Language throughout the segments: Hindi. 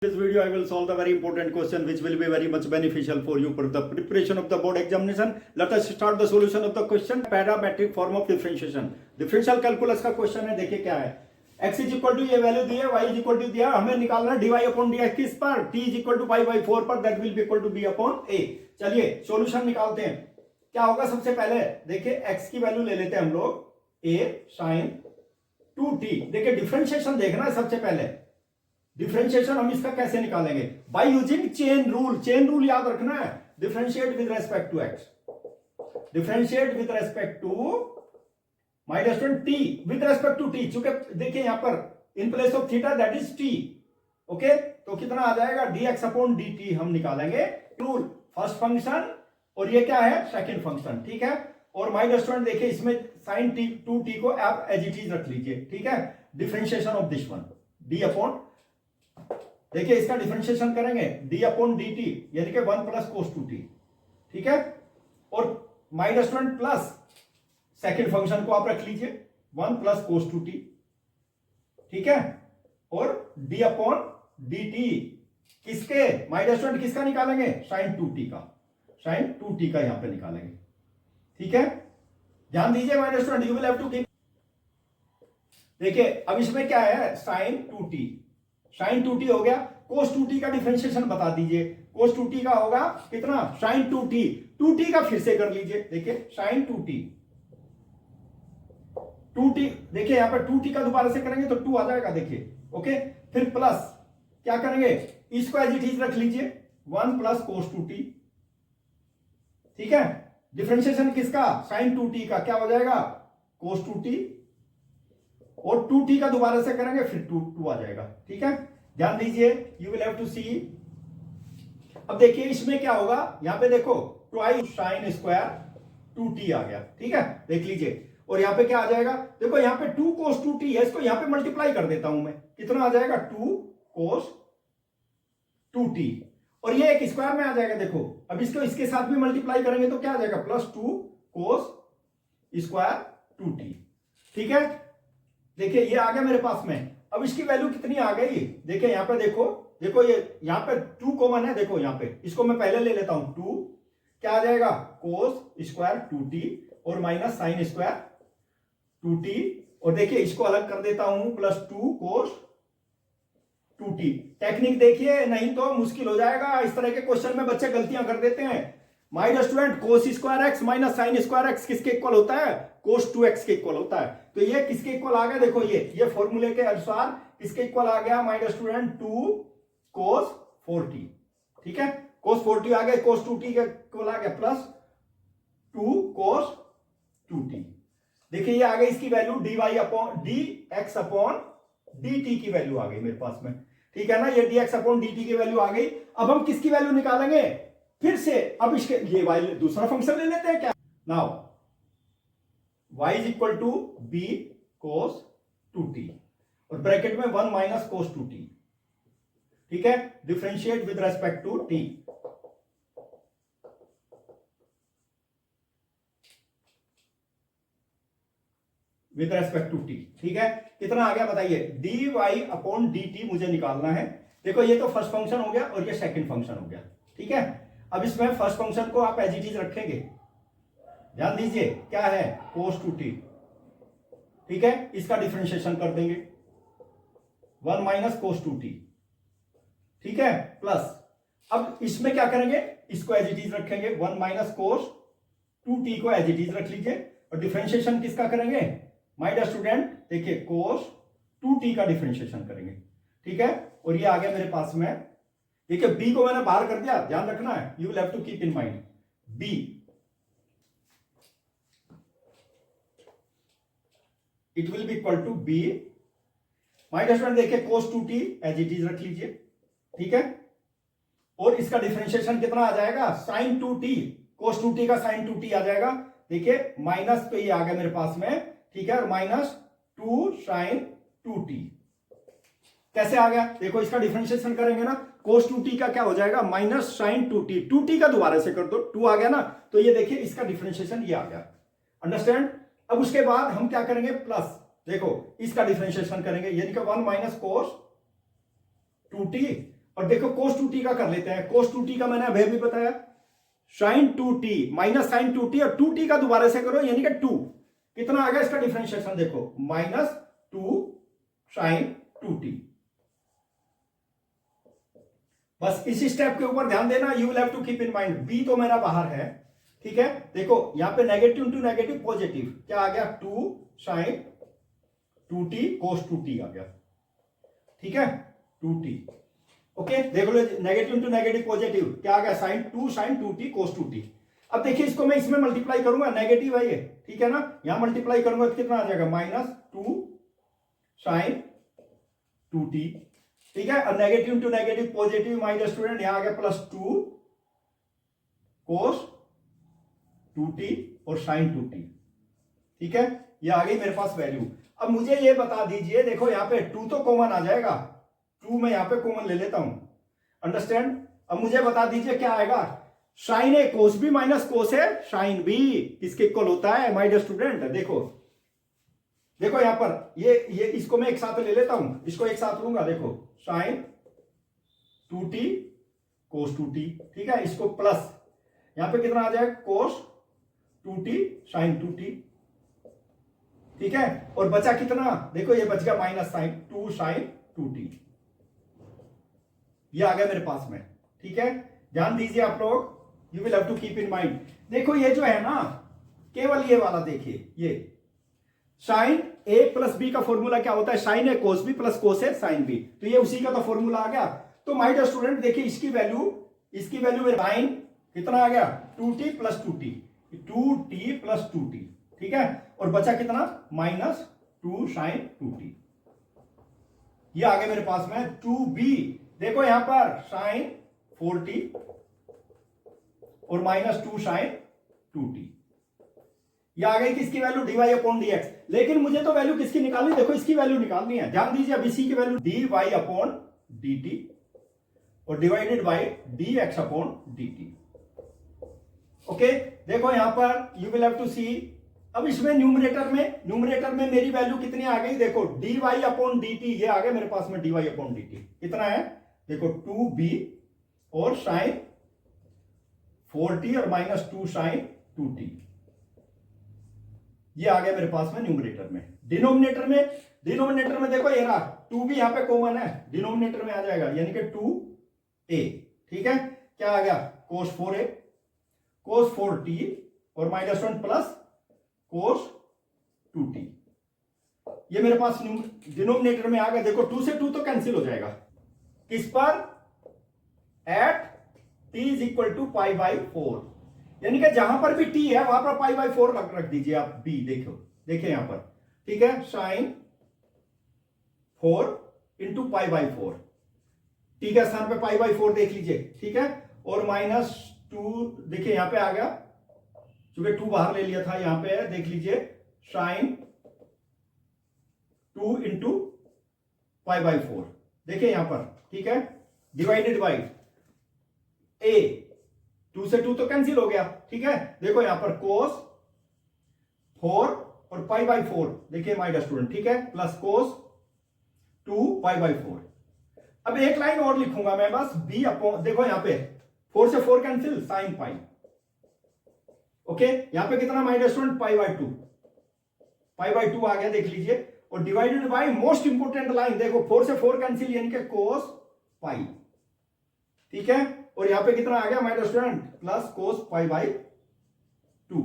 This video I will solve the very important question which will be very much beneficial for you for the preparation of the board examination. Let us start the solution of the question. Parametric form of differentiation. Differential calculus का क्वेश्चन है, देखिए क्या है. x इज इक्वल टू ये वैल्यू दी है, y इज इक्वल टू दिया, हमें निकालना है dy अपॉन dx किस पर, t is equal to pi by 4 पर, that will be equal to b upon a. चलिए सॉल्यूशन निकालते हैं. क्या होगा, सबसे पहले देखिए x की वैल्यू ले लेते हैं हम लोग a sin 2t. देखिए डिफरेंशिएशन देखना है सबसे पहले. डिफरेंशिएशन हम इसका कैसे निकालेंगे, by using chain rule. Chain rule याद रखना है. Differentiate with respect to x, differentiate with respect to minus t, with respect to t. चूंकि देखिए यहां पर in place of theta that is t. Okay, तो कितना आ जाएगा, dx अपॉन dt हम निकालेंगे. रूल फर्स्ट फंक्शन और ये क्या है, सेकंड फंक्शन. ठीक है, और माइनस स्टूडेंट देखिए इसमें साइन टी 2t को आप एज इट इज रख लीजिए. ठीक है, differentiation of this one d upon, देखिए इसका डिफरेंशिएशन करेंगे d अपॉन dt यानी कि 1 प्लस कोस 2t. ठीक है, और माइनस 1 प्लस सेकेंड फंक्शन को आप रख लीजिए 1 प्लस कोस 2t. ठीक है, और d अपॉन dt किसके, माइनस 1 किसका निकालेंगे, साइन 2t का, साइन 2t का यहां पे निकालेंगे. ठीक है, ध्यान दीजिए minus 1 you will have to keep. देखिए अब इसमें क्या है, साइन 2t, साइन 2t हो गया. कोस 2t का डिफरेंशिएशन बता दीजिए. कोस 2t का होगा कितना, साइन 2t. 2t का फिर से कर लीजिए. देखिए साइन 2t, 2t देखिए यहां पर 2t का दोबारा से करेंगे तो 2 आ जाएगा. देखिए ओके, फिर प्लस क्या करेंगे, इसको एज इट इज रख लीजिए 1 प्लस कोस 2t. ठीक है, डिफरेंशिएशन किसका, साइन 2t का, क्या हो जाएगा, कोस 2t, और 2t का दोबारा से करेंगे फिर 2 आ जाएगा. ठीक है, ध्यान दीजिए, यू विल हैव टू सी. अब देखिए इसमें क्या होगा, यहां पे देखो ट्वाइस साइन स्क्वायर 2t आ गया. ठीक है, देख लीजिए, और यहां पे क्या आ जाएगा, देखो यहां पे 2 कोस 2t है, इसको यहां पे मल्टीप्लाई कर देता हूं मैं, कितना आ जाएगा, 2 कोस 2t, और ये एक स्क्वायर में आ जाएगा. देखो अब इसको इसके साथ भी मल्टीप्लाई करेंगे तो क्या आ जाएगा, प्लस 2 कोस स्क्वायर 2t. ठीक है, देखिए ये आ गया मेरे पास में. अब इसकी वैल्यू कितनी आ गई, देखिए यहां पे देखो, देखो ये यहां पे 2 कॉमन है. देखो यहां पे इसको मैं पहले ले लेता हूं 2, क्या आ जाएगा, कोस स्क्वायर 2t और माइनस साइन स्क्वायर 2t, और देखिए इसको अलग कर देता हूं प्लस 2 कोस 2t. टेक्निक देखिए, नहीं तो मुश्किल हो जाएगा. इस तरह के क्वेश्चन में बच्चे गलतियां कर देते हैं. Minus student cos square x minus sine square x किसके इक्वल होता है, कोस 2x के इक्वल होता है. तो ये किसके इक्वल आ गया, देखो ये फॉर्मूले के अनुसार किसके इक्वल आ गया, माइनस स्टूडेंट 2 कोस 4t. ठीक है, कोस 4t आ गया, कोस 2t के इक्वल आ गया प्लस 2 कोस 2t. देखिए ये आ गई इसकी value dy upon dx upon dt की वैल्यू आ गई मेरे पास में. ठीक है ना, ये dx अपॉन dt की वैल्यू आ गई. अब हम किसकी वैल्यू निकालेंगे, फिर से अब इसके ये y दूसरा फंक्शन ले लेते हैं क्या. Now y is equal to b cos 2t और ब्रैकेट में 1 माइनस कोस 2t. ठीक है, differentiate with respect to t. With respect to t. ठीक है, कितना आ गया बताइए, dy अपॉन dt मुझे निकालना है. देखो ये तो फर्स्ट फंक्शन हो गया और ये सेकंड फंक्शन हो गया. ठीक है, अब इसमें फर्स्ट फंक्शन को आप एज इट इज रखेंगे. ध्यान दीजिए क्या है, कोस 2t. ठीक है, इसका डिफरेंशिएशन कर देंगे 1 माइनस कोस 2t. ठीक है, प्लस अब इसमें क्या करेंगे, इसको एज इट इज रखेंगे 1 माइनस कोस 2t को एज इट इज रख लीजिए, और डिफरेंशिएशन किसका करेंगे, माय डियर स्टूडेंट देखिए कोस 2t का डिफरेंशिएशन करेंगे. ठीक है, और ये आ गया मेरे पास में. देखिए b को मैंने बाहर कर दिया, ध्यान रखना है, you will have to keep in mind b. It will be equal to b minus student देखिए cos 2t as it is रख लीजिए. ठीक है, और इसका डिफरेंशिएशन कितना आ जाएगा, साइन 2t, कोस 2t का साइन 2t आ जाएगा. देखिए माइनस पे ये आ गया मेरे पास में. ठीक है, और माइनस 2 साइन 2t कैसे आ गया, देखो इसका डिफरेंशिएशन करेंगे ना, कोस 2t का क्या हो जाएगा, माइनस साइन 2t. 2t का दोबारा से कर दो, 2 आ गया ना, तो ये देखिए इसका डिफरेंशिएशन ये आ गया. अंडरस्टैंड. अब उसके बाद हम क्या करेंगे, प्लस देखो इसका डिफरेंशिएशन करेंगे, यानी कि 1 माइनस कोस 2t और देखो cos 2t का कर लेते हैं। cos 2t का मैंने अभी भी बताया, sin 2t minus sin 2t और 2t का दोबारा से करो यानी कि 2, कितना आ गया इसका डिफरेंशिएशन देखो, -2 sin 2t। बस इसी स्टेप के ऊपर ध्यान देना, you will have to keep in mind. B तो मेरा बाहर है, ठीक है। देखो यहां पे नेगेटिव इंटू नेगेटिव पॉजिटिव, क्या आ गया 2 sin 2t cos 2t आ गया, ठीक है 2t। ओके देख लो, नेगेटिव इंटू नेगेटिव पॉजिटिव क्या आ गया2 sin 2t cos 2t। अब देखिए इसको मैं इसमें मल्टीप्लाई करूंगा, नेगेटिव है ये, ठीक है ना, यहां मल्टीप्लाई करूंगा तो कितना आ जाएगा -2 sin 2t, ठीक है। और negative into negative positive my dear student, यहां आ गया +2 cos 2t और sin 2t, ठीक है। ये आ गई मेरे पास वैल्यू। अब मुझे ये बता दीजिए, देखो यहां पे 2 तो कॉमन आ जाएगा, 2 मैं यहां पे कॉमन ले लेता हूं, अंडरस्टैंड। अब मुझे बता दीजिए क्या आएगा, साइन ए कोस बी माइनस कोस ए साइन बी किसके इक्वल होता है माय डियर स्टूडेंट। देखो देखो यहां पर ये इसको मैं एक साथ ले लेता हूं, इसको एक साथ लूंगा, देखो साइन 2t cos 2t, ठीक है। इसको प्लस यहां पे कितना आ जाएगा cos 2t sin 2t, ठीक है। और बचा कितना, देखो ये बच गया -2 sin 2t, ये आ गया मेरे पास में, ठीक है। ध्यान दीजिए आप लोग, you will have to keep in mind. देखो ये जो है ना, केवल ये वाला देखिए, ये साइन ए प्लस बी का फॉर्मूला क्या होता है, साइन ए कोस बी प्लस कोस ए साइन बी, तो ये उसी का तो फॉर्मूला आ गया। तो माय डियर स्टूडेंट देखिए इसकी वैल्यू मेरे साइन कितना आ गया 2t plus 2t, 2t plus 2t, ठीक है। और बचा कितना -2 sin 2t, ये आ गया मेरे पास में 2b। देखो यहां पर sin 4t और -2 sin 2t, ये आ गई किसकी वैल्यू dy/dx। लेकिन मुझे तो वैल्यू किसकी निकालनी, देखो इसकी वैल्यू निकालनी है। ध्यान दीजिए, अब इसी की वैल्यू dy/dt और डिवाइडेड बाय dx/dt। ओके देखो यहां पर यू विल हैव टू सी, अब इसमें न्यूमरेटर में मेरी वैल्यू कितनी आ गई, देखो dy/dt, ये आ गया मेरे पास में dy/dt, कितना है देखो 2b और sin 4t और -2 sin 2t, ये आ गया मेरे पास में न्यूमरेटर में। डिनोमिनेटर में देखो ये रहा 2b यहां पे कॉमन है, डिनोमिनेटर में आ जाएगा यानी कि 2a, ठीक है। क्या आ गया cos 4a cos 4t और -1 प्लस cos 2t, ये मेरे पास डिनोमिनेटर में आ गया। देखो 2 से 2 तो कैंसिल हो जाएगा, किस पर, एट t = π/4, यानी कि जहां पर भी t है वहां पर π/4 रख दीजिए आप b। देखिए यहां पर, ठीक है, sin 4 × π/4, t के स्थान पे π/4 देख लीजिए, ठीक है। और -2 देखिए यहां पे आ गया, चूंकि 2 बाहर ले लिया था, यहां पे देख लीजिए sin 2 × π/4, देखिए यहां पर, ठीक है, डिवाइडेड बाय a, 2 से 2 तो कैंसिल हो गया, ठीक है। देखो यहां पर cos 4 और π/4, देखिए माय डियर स्टूडेंट, ठीक है, प्लस cos 2 π/4। अब एक लाइन और लिखूंगा मैं बस b/, देखो यहां पे 4 से 4 कैंसिल, sin π, ओके। यहां पे कितना माय डियर स्टूडेंट π/2 आ गया, देख लीजिए। और divided by most important line, देखो 4 से 4 कैंसिल यानी कि cos π, ठीक है। और यहां पे कितना आ गया my dear student plus cos π/2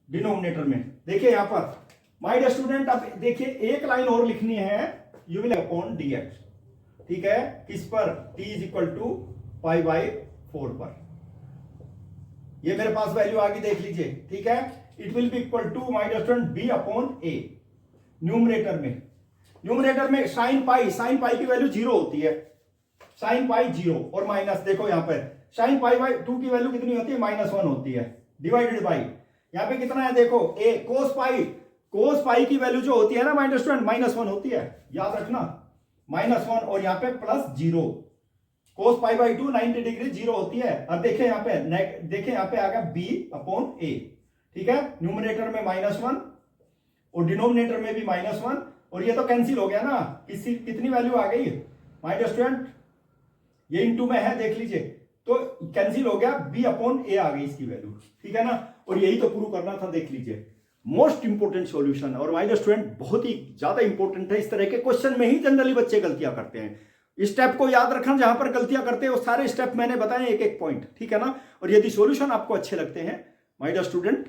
denominator में। देखिए यहां पर माय डियर स्टूडेंट, अब देखिए एक लाइन और लिखनी है, यू विल अपॉन dx, ठीक है, किस पर, t = π/4 पर, ये मेरे पास वैल्यू आ गई, देख लीजिए, ठीक है। It will be equal to my dear student b/a। Numerator में sin π की वैल्यू 0 होती है, sin π 0 और माइनस, देखो यहां पर sin π/2 की वैल्यू कितनी होती है, -1 होती है, डिवाइडेड बाय यहां पे कितना है, देखो a cos π की वैल्यू जो होती है ना माय डियर स्टूडेंट -1 होती है, याद रखना, -1, और यहां पे +0, cos π/2 90 डिग्री 0 होती है। अब देखिए यहां पे आ गया b/a, ठीक है। न्यूमरेटर में -1 और डिनोमिनेटर में भी -1, और ये तो कैंसिल हो गया ना, कितनी वैल्यू आ गई माय डियर स्टूडेंट, ये इनटू में है, देख लीजिए, तो कैंसिल हो गया, b अपॉन a आ गई इसकी वैल्यू, ठीक है ना। और यही तो प्रूव करना था, देख लीजिए, मोस्ट इंपोर्टेंट सॉल्यूशन। और माय स्टूडेंट बहुत ही ज्यादा इंपॉर्टेंट है, इस तरह के क्वेश्चन में ही जनरली बच्चे गलतियां करते हैं। इस स्टेप को याद रखना, जहां पर गलतियां करते हैं वो सारे स्टेप मैंने बताए, एक एक पॉइंट, ठीक है ना। और यदि सॉल्यूशन आपको अच्छे लगते हैं my dear student,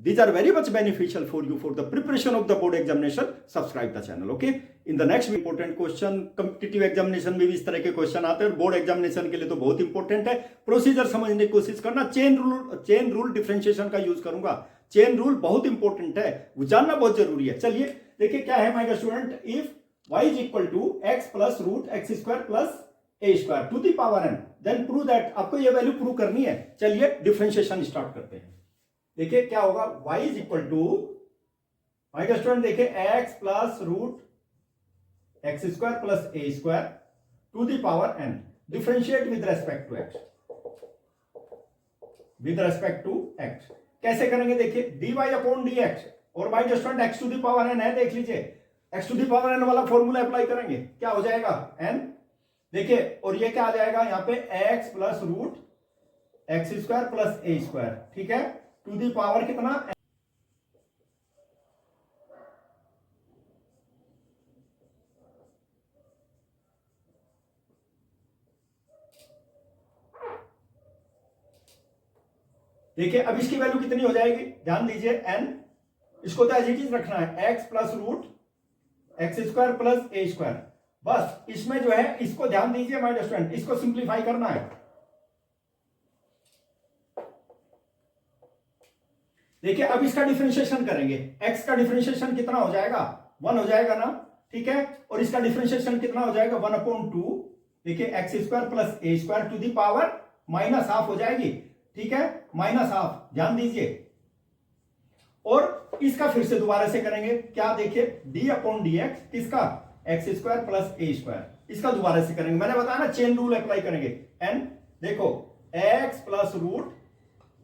these are very much beneficial for you for the preparation of the board examination, subscribe the channel, okay। in the next important question, competitive examination में भी इस तरह के क्वेश्चन आते हैं, और बोर्ड एग्जामिनेशन के लिए तो बहुत इंपॉर्टेंट है। प्रोसीजर समझने की कोशिश करना, चेन रूल डिफरेंशिएशन का यूज करूंगा, चेन रूल बहुत इंपॉर्टेंट है, वो जानना बहुत जरूरी है। चलिए देखिए क्या है my dear student, if y is equal to x plus root x square plus a square to the power n, then prove that, आपको ये वैल्यू प्रूव करनी है। चलिए डिफरेंशिएशन स्टार्ट करते हैं। देखिए क्या होगा, y is equal to, my dear student देखिए, x plus root x square plus a square to the power n, differentiate with respect to x, with respect to x कैसे करेंगे, देखिए dy अपॉन dx, और my dear student x to the power n है, देख लीजिए x to the power n वाला फॉर्मूला अप्लाई करेंगे, क्या हो जाएगा n, देखिए, और ये क्या आ जाएगा यहाँ पे x plus root x square plus a square, ठीक है, टू दी पावर कितना, देखिए अब इसकी वैल्यू कितनी हो जाएगी, ध्यान दीजिए n, इसको तो एज इट इज रखना है, x plus root x square plus a square, बस इसमें जो है इसको ध्यान दीजिए माय डियर स्टूडेंट, इसको सिंप्लीफाई करना है। देखिए अब इसका डिफरेंशिएशन करेंगे, x का डिफरेंशिएशन कितना हो जाएगा, 1 हो जाएगा ना, ठीक है, और इसका डिफरेंशिएशन कितना हो जाएगा, 1 अपॉन 2, देखिए x square plus a square to the power minus half हो जाएगी, ठीक है, माइनस हाफ, ध्यान दीजिए। और इसका फिर से दोबारा से करेंगे, क्या, देखिए d अपॉन डी एक्स, किसका, x square plus a square, इसका दोबारा से करेंगे, मैंने बताया ना चेन रूल अप्लाई करेंगे, n, देखो x प्लस रूट,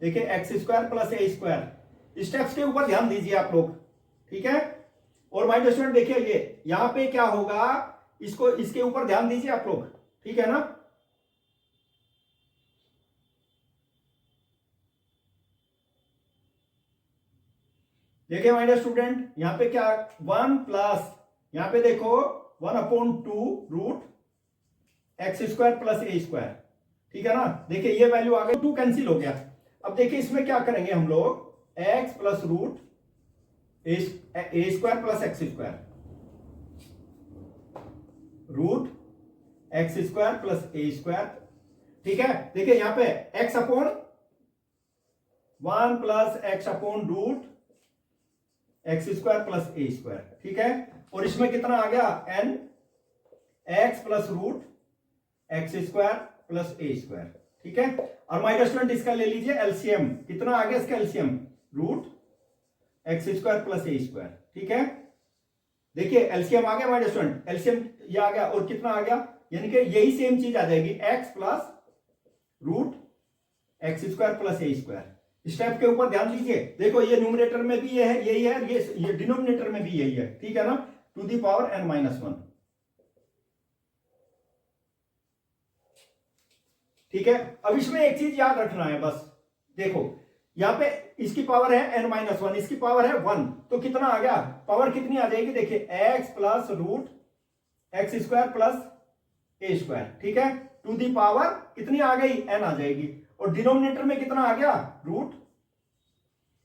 देखिए x square plus a square, steps के ऊपर ध्यान दीजिए आप लोग, ठीक है। और माय डियर स्टूडेंट देखिए ये यहां पे क्या होगा, इसको इसके ऊपर ध्यान दीजिए आप लोग, ठीक है ना। देखिए माय डियर स्टूडेंट यहां पे क्या, 1 प्लस, यहां पे देखो 1 upon 2 root x square plus a square, ठीक है ना। देखिए ये वैल्यू आ गई, 2 कैंसिल हो गया। अब देखिए इसमें क्या करेंगे हम लोग, x plus root a square plus x square, root x square plus a square, ठीक है। देखिए यहां पे x upon 1 plus x upon root x square plus a square, ठीक है। और इसमें कितना आ गया, n, x plus root x square plus a square, ठीक है। और माय डियर स्टूडेंट इसका ले लीजिए एलसीएम, कितना आ गया इसका LCM, root x square plus a square, ठीक है। देखिए एलसीएम आ गया माय डियर स्टूडेंट, एलसीएम ये आ गया, और कितना आ गया, यानी कि यही सेम चीज आ जाएगी, x plus root x square plus a square. Step के ऊपर ध्यान दीजिए, देखो ये न्यूमरेटर में भी ये है, यही है, ये डिनोमिनेटर में भी यही है, ठीक है ना, to the power n minus 1, ठीक है। अब इसमें एक चीज याद रखना है बस, देखो यहां पे इसकी पावर है n माइनस 1, इसकी पावर है 1, तो कितना आ गया, पावर कितनी आ जाएगी, देखिए x plus root x square plus a square, ठीक है, टू दी पावर कितनी आ गई, n आ जाएगी, और डिनोमिनेटर में कितना आ गया, root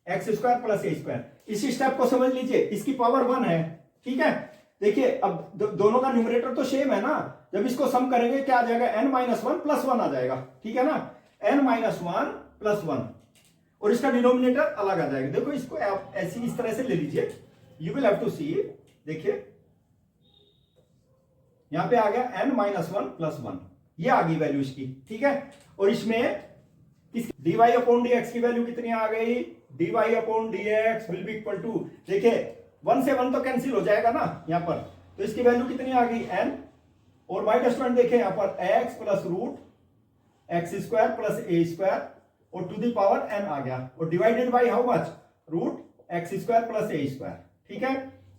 x square plus a square. इसी स्टेप को समझ लीजिए, इसकी पावर 1 है, ठीक है। देखिए अब दोनों का न्यूमरेटर तो सेम है ना, जब इसको सम करेंगे क्या आ जाएगा, n माइनस 1 प्लस 1 आ जाएगा, ठीक है ना, n माइनस 1 प्लस 1, और इसका डिनोमिनेटर अलग आ जाएगा। देखो इसको आप ऐसी इस तरह से ले लीजिए, यू विल हैव टू सी, देखिए यहां पे आ गया n माइनस 1 प्लस 1, ये आ गई वैल्यू इसकी, ठीक है। और इसमें dy अपॉन dx की वैल्यू कितनी आ गई, dy upon dx will be equal to, देखिए 1 से 1 तो कैंसिल हो जाएगा ना यहां पर, तो इसकी वैल्यू कितनी आ गई, n, और माय डियर स्टूडेंट देखिए यहां पर x plus root x square plus a square, और टू दी पावर n आ गया, और divided by how much, root x square plus a square, ठीक है।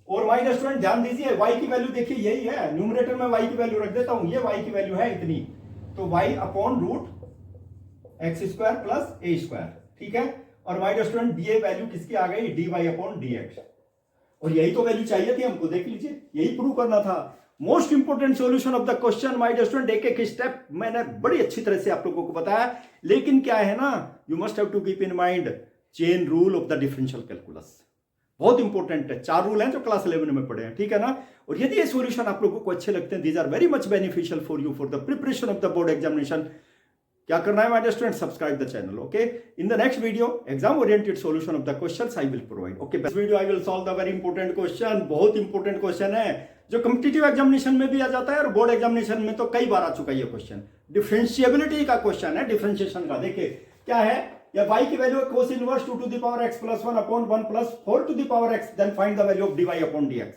और माय डियर स्टूडेंट ध्यान दीजिए y की वैल्यू देखिए यही है, न्यूमरेटर में y की वैल्यू रख देता हूं, ये y की वैल्यू है इतनी, तो y upon root x square plus a square, ठीक है। और माय डियर स्टूडेंट ये वैल्यू किसकी आ गई, dy अपॉन dx, और यही तो वैल्यू चाहिए थी हमको, देख लीजिए यही प्रूव करना था। Most important solution of the question my dear student, एक एक स्टेप मैंने बड़ी अच्छी तरह से आप लोगों को बताया, लेकिन क्या है ना, you must have to keep in mind chain rule of the differential calculus, बहुत इंपॉर्टेंट है। 4 रूल हैं जो क्लास 11 में पढ़े हैं, ठीक है ना। और यदि ये सॉल्यूशन आप लोगों को अच्छे लगते हैं, these are very much beneficial for you for the preparation of the board examination. क्या करना है my dear student, subscribe the channel, okay. In the next video exam oriented solution of the questions I will provide, okay. This video I will solve the very important question, बहुत इंपॉर्टेंट क्वेश्चन है जो कॉम्पिटिटिव एग्जामिनेशन में भी आ जाता है और बोर्ड एग्जामिनेशन में तो कई बार आ चुका है ये क्वेश्चन। डिफरेंशिएबिलिटी का क्वेश्चन है, डिफरेंशिएशन का। देखिए क्या है, या y की वैल्यू cos inverse 2 to the power x plus 1 upon 1 plus 4 to the power x, then find the value of dy upon dx।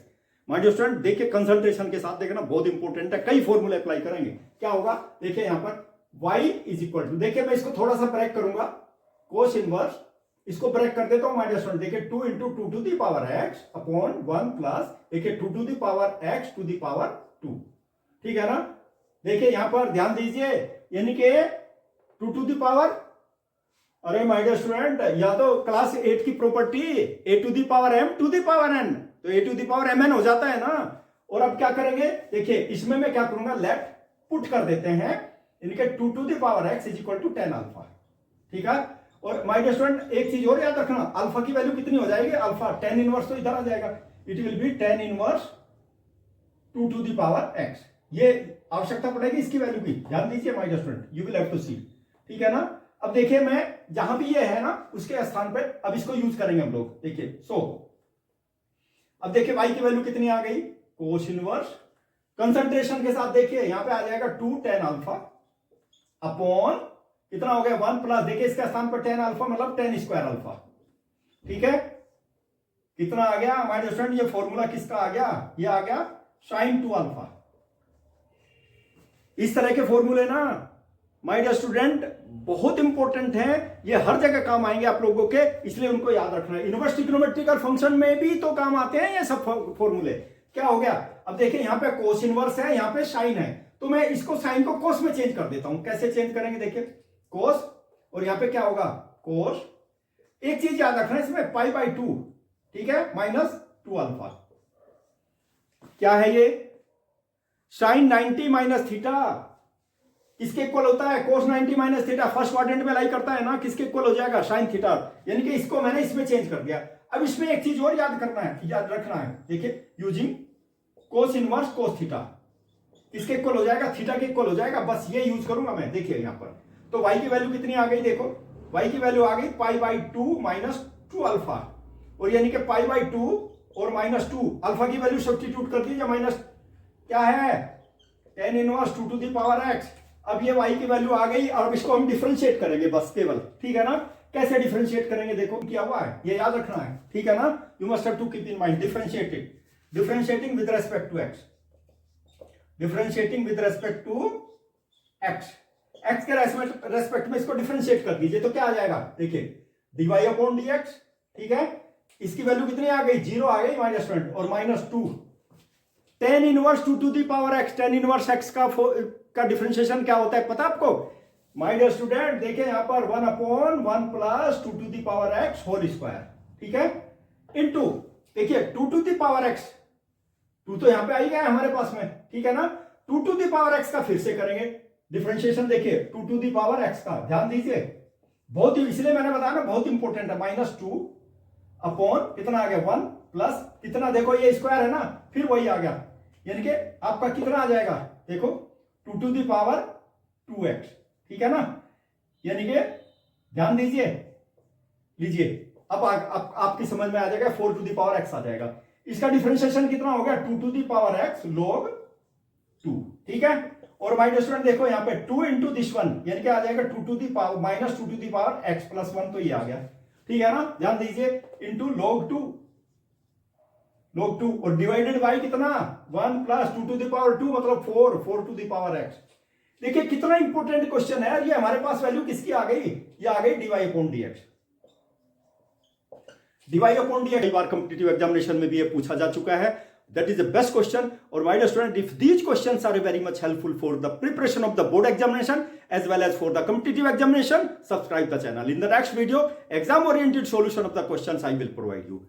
My dear student देखिए कंसंट्रेशन के साथ देखना, बहुत इंपॉर्टेंट है, कई फॉर्मूले अप्लाई करेंगे। क्या होगा, देखिए यहां पर y इज इक्वल टू, देखिए मैं इसको थोड़ा सा ब्रेक करूंगा, cos इनवर्स, इसको ब्रेक कर देता हूं माय डियर स्टूडेंट। देखिए 2 into 2 to the power x upon 1 plus, देखिए 2 to the power x to the power 2, ठीक है ना। देखिए यहां पर ध्यान दीजिए, यानी कि 2 टू द पावर, अरे माय डियर स्टूडेंट या तो क्लास 8 की property a to the power m to the power n, तो a to the power mn हो जाता है ना। और अब क्या करेंगे, देखिए इसमें मैं क्या करूंगा, लेट पुट कर देते हैं, इनके 2 to the power x is equal to 10 alpha, ठीक है। और माय डियर स्टूडेंट एक चीज और याद रखना, अल्फा की वैल्यू कितनी हो जाएगी, अल्फा 10 इनवर्स तो इधर आ जाएगा, it will be 10 inverse 2 to the power x। ये आवश्यकता पड़ेगी इसकी वैल्यू की, ध्यान दीजिए my dear student, you will have to see, ठीक है ना। अब देखिए मैं जहां भी ये है ना उसके स्थान पे अब इसको यूज करेंगे हम लोग, देखिए अब देखिए y की वैल्यू कितनी आ गई, कोस इनवर्स, कंसंट्रेशन के साथ देखिए यहां पे आ जाएगा 2 10 अल्फा अपॉन कितना हो गया 1 प्लस, देखिए इसके स्थान पर 10 अल्फा मतलब 10 स्क्वायर अल्फा, ठीक है। कितना आ गया हमारे स्टूडेंट, ये फॉर्मूला किसका आ गया, ये आ गया sin 2 अल्फा। इस तरह के फॉर्मूले ना माय डियर स्टूडेंट बहुत इंपॉर्टेंट है, ये हर जगह काम आएंगे आप लोगों के, इसलिए उनको याद रखना है। इनवर्स ट्रिग्नोमेट्रिकल फंक्शन में भी तो काम आते हैं ये सब फॉर्मूले। क्या हो गया, अब देखिए यहां पे कोस इनवर्स है, यहां पे साइन है, तो मैं इसको साइन को कोस में चेंज कर देता हूं। कैसे चेंज करेंगे, देखिए कोस, और यहां पे क्या होगा कोस, एक चीज याद रखना इसमें पाई बाई 2, ठीक है, माइनस 2 अल्फा। क्या है ये, साइन 90 माइनस थीटा किसके इक्वल होता है, कोस 90 माइनस थीटा, फर्स्ट क्वाड्रेंट में लाई करता है ना, किसके इक्वल हो जाएगा, साइन थीटा, यानी कि इसको मैंने इसमें चेंज कर दिया। अब इसमें एक चीज और याद करना है, याद रखना है, देखिए using cos inverse cos theta, किसके इक्वल हो जाएगा, थीटा के इक्वल हो जाएगा, बस ये यूज करूंगा मैं। देखिए यहां पर तो y की वैल्यू कितनी आ गई, देखो y की वैल्यू आ गई पाई बाई 2 माइनस 2 अल्फा, और यानी कि पाई बाई 2 और माइनस 2 अल्फा की वैल्यू सब्स्टिट्यूट कर दीजिए, माइनस क्या है 10 inverse 2 to the power x। अब ये y की वैल्यू आ गई, और इसको हम डिफरेंशिएट करेंगे बस केवल, ठीक है ना। कैसे डिफरेंशिएट करेंगे, देखो क्या हुआ है, ये याद रखना है, ठीक है ना। You must have to keep in mind differentiating with respect to x, differentiating with respect to x के रेस्पेक्ट में इसको डिफरेंशिएट कर दीजिए, तो क्या आ जाएगा, देखिए dy अपॉन dx, ठीक है। इसकी वैल्यू कितनी आ गई, 0 आ गई माइनस स्टूडेंट, और minus 2 10 inverse 2 to the power x, 10 inverse x का डिफरेंशिएशन क्या होता है पता आपको माय डियर स्टूडेंट, देखिए यहां पर 1 upon 1 plus 2 to the power x whole square, ठीक है, इनटू देखिए 2 टू द पावर x, 2 तो यहां पे आ ही गया हमारे पास में, ठीक है ना। 2 टू द पावर x का फिर से करेंगे डिफरेंशिएशन, देखिए 2 टू द पावर x का, ध्यान दीजिए बहुत ही, इसलिए मैंने बताया ना बहुत इंपॉर्टेंट है, माइनस 2 अपॉन कितना आ गया 1 प्लस कितना, देखो ये स्क्वायर है ना, फिर वही आ गया, यानी कि आपका कितना आ जाएगा, देखो 2 टू द पावर 2x, ठीक है ना, यानी कि ध्यान दीजिए, लीजिए अब आपकी समझ में आ जाएगा 4 टू द पावर x आ जाएगा। इसका डिफरेंशिएशन कितना हो गया 2 to the power x log 2, ठीक है। और माय डियर स्टूडेंट देखो यहाँ पे 2 इंटू दिस वन, यानी कि आ जाएगा 2 to the power minus 2 to the power x plus 1, तो ये आ गया, ठीक है ना, ध्यान दीजिए, इंटू log 2 और डिवाइडेड बाई कितना 1 प्लस 2 टू द पावर 2 मतलब 4 टू द पावर x। देखिए कितना इंपॉर्टेंट क्वेश्चन है ये, हमारे पास वैल्यू किसकी आ गई, ये आ गई dy upon dx। dy upon dx कई बार कॉम्पिटिटिव एग्जामिनेशन में भी ये पूछा जा चुका है, That is the best question. Or my dear student, if these questions are very much helpful for the preparation of the board examination as well as for the competitive examination, subscribe the channel. In the next video, exam oriented solution of the questions I will provide you.